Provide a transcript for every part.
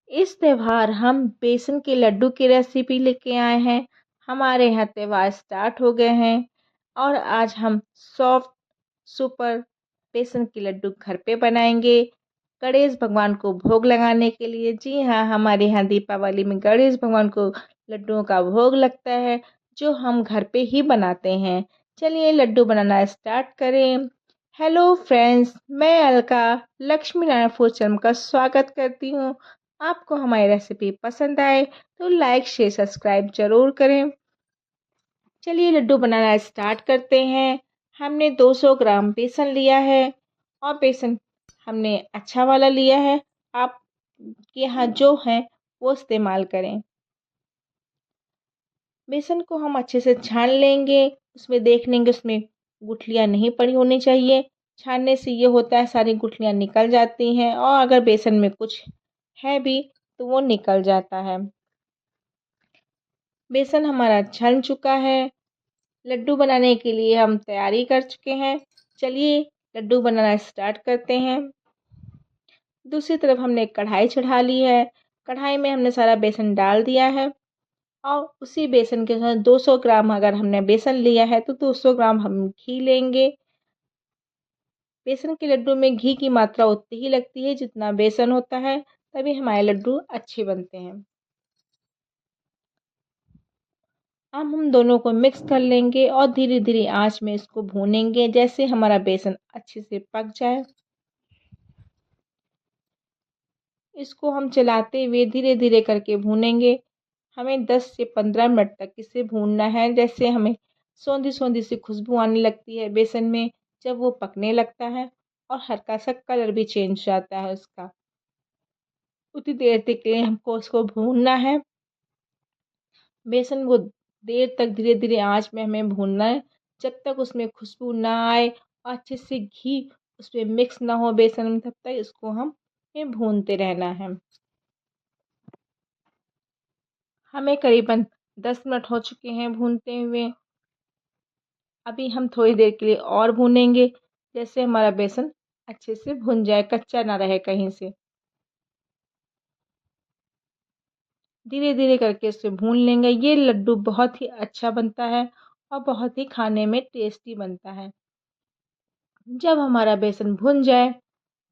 इस त्योहार हम बेसन के लड्डू की रेसिपी लेके आए हैं। हमारे यहाँ त्योहार स्टार्ट हो गए हैं और आज हम सॉफ्ट सुपर बेसन के लड्डू घर पे बनाएंगे गणेश भगवान को भोग लगाने के लिए। जी हाँ, हमारे यहाँ दीपावली में गणेश भगवान को लड्डुओं का भोग लगता है जो हम घर पे ही बनाते हैं। चलिए लड्डू बनाना स्टार्ट करें। हेलो फ्रेंड्स, मैं अलका लक्ष्मी नारायण फूड चैनल का स्वागत करती हूँ। आपको हमारी रेसिपी पसंद आए तो लाइक शेयर सब्सक्राइब जरूर करें। चलिए लड्डू बनाना स्टार्ट करते हैं। हमने 200 ग्राम बेसन लिया है और बेसन हमने अच्छा वाला लिया है। आपके यहाँ जो है वो इस्तेमाल करें। बेसन को हम अच्छे से छान लेंगे। उसमें देख लेंगे उसमें गुठलियाँ नहीं पड़ी होनी चाहिए। छानने से ये होता है सारी गुठलियाँ निकल जाती हैं और अगर बेसन में कुछ है भी तो वो निकल जाता है। बेसन हमारा छन चुका है। लड्डू बनाने के लिए हम तैयारी कर चुके हैं। चलिए लड्डू बनाना स्टार्ट करते हैं। दूसरी तरफ हमने कढ़ाई चढ़ा ली है। कढ़ाई में हमने सारा बेसन डाल दिया है और उसी बेसन के साथ 200 ग्राम अगर हमने बेसन लिया है तो 200 ग्राम हम घी लेंगे। बेसन के लड्डू में घी की मात्रा उतनी ही लगती है जितना बेसन होता है, तभी हमारे लड्डू अच्छे बनते हैं। अब हम दोनों को मिक्स कर लेंगे और धीरे धीरे आंच में इसको भूनेंगे जैसे हमारा बेसन अच्छे से पक जाए। इसको हम चलाते हुए धीरे धीरे करके भूनेंगे। हमें 10 से 15 मिनट तक इसे भूनना है। जैसे हमें सौंधी सौंधी सी खुशबू आने लगती है बेसन में, जब वो पकने लगता है और हल्का सा कलर भी चेंज हो जाता है उसका, उतनी देर तक के लिए हमको उसको भूनना है। बेसन को देर तक धीरे धीरे आंच में हमें भूनना है जब तक उसमें खुशबू ना आए और अच्छे से घी उसमें मिक्स ना हो बेसन में, तब तक इसको हमें भूनते रहना है। हमें करीबन 10 मिनट हो चुके हैं भूनते हुए। अभी हम थोड़ी देर के लिए और भूनेंगे जैसे हमारा बेसन अच्छे से भुन जाए, कच्चा ना रहे कहीं से। धीरे धीरे करके इसे भून लेंगे। ये लड्डू बहुत ही अच्छा बनता है और बहुत ही खाने में टेस्टी बनता है। जब हमारा बेसन भुन जाए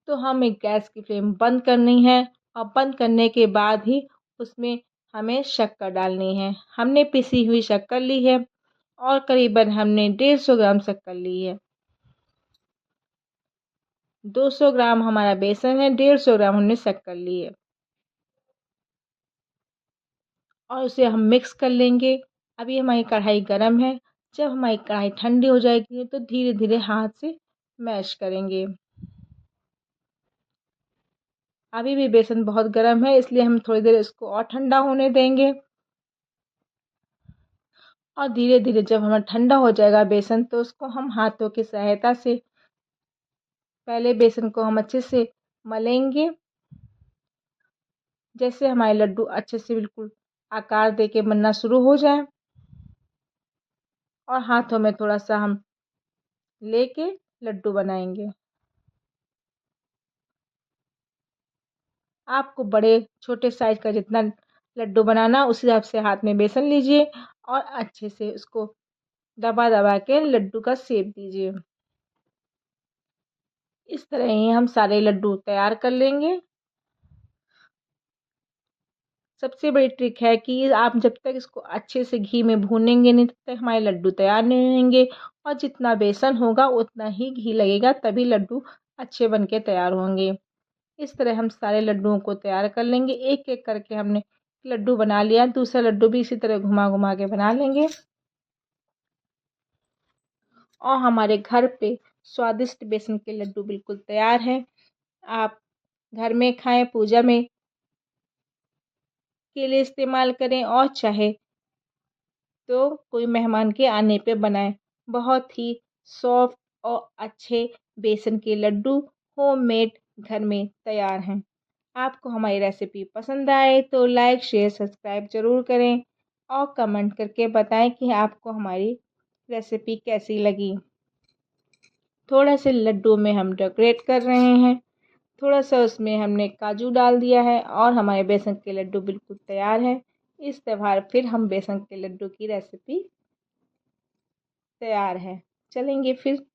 तो हमें गैस की फ्लेम बंद करनी है और बंद करने के बाद ही उसमें हमें शक्कर डालनी है। हमने पिसी हुई शक्कर ली है और करीबन हमने 150 ग्राम शक्कर ली है। 200 ग्राम हमारा बेसन है, 150 ग्राम हमने शक्कर ली है और उसे हम मिक्स कर लेंगे। अभी हमारी कढ़ाई गर्म है। जब हमारी कढ़ाई ठंडी हो जाएगी तो धीरे धीरे हाथ से मैश करेंगे। अभी भी बेसन बहुत गर्म है इसलिए हम थोड़ी देर इसको और ठंडा होने देंगे और धीरे धीरे जब हमारा ठंडा हो जाएगा बेसन तो उसको हम हाथों की सहायता से पहले बेसन को हम अच्छे से मलेंगे जैसे हमारे लड्डू अच्छे से बिल्कुल आकार दे के बनना शुरू हो जाए और हाथों में थोड़ा सा हम लेके लड्डू बनाएंगे। आपको बड़े छोटे साइज का जितना लड्डू बनाना उस हिसाब से हाथ में बेसन लीजिए और अच्छे से उसको दबा दबा के लड्डू का शेप दीजिए। इस तरह ही हम सारे लड्डू तैयार कर लेंगे। सबसे बड़ी ट्रिक है कि आप जब तक इसको अच्छे से घी में भूनेंगे नहीं तब तक हमारे लड्डू तैयार नहीं होंगे और जितना बेसन होगा उतना ही घी लगेगा, तभी लड्डू अच्छे बन के तैयार होंगे। इस तरह हम सारे लड्डुओं को तैयार कर लेंगे। एक एक करके हमने लड्डू बना लिया, दूसरा लड्डू भी इसी तरह घुमा घुमा के बना लेंगे और हमारे घर पे स्वादिष्ट बेसन के लड्डू बिल्कुल तैयार हैं। आप घर में खाएं, पूजा में के लिए इस्तेमाल करें और चाहे तो कोई मेहमान के आने पे बनाएं। बहुत ही सॉफ्ट और अच्छे बेसन के लड्डू होममेड घर में तैयार हैं। आपको हमारी रेसिपी पसंद आए तो लाइक शेयर सब्सक्राइब ज़रूर करें और कमेंट करके बताएं कि आपको हमारी रेसिपी कैसी लगी। थोड़ा से लड्डू में हम डेकोरेट कर रहे हैं थोड़ा सा उसमें हमने काजू डाल दिया है और हमारे बेसन के लड्डू बिल्कुल तैयार है। इस त्यौहार फिर हम बेसन के लड्डू की रेसिपी तैयार है। चलेंगे फिर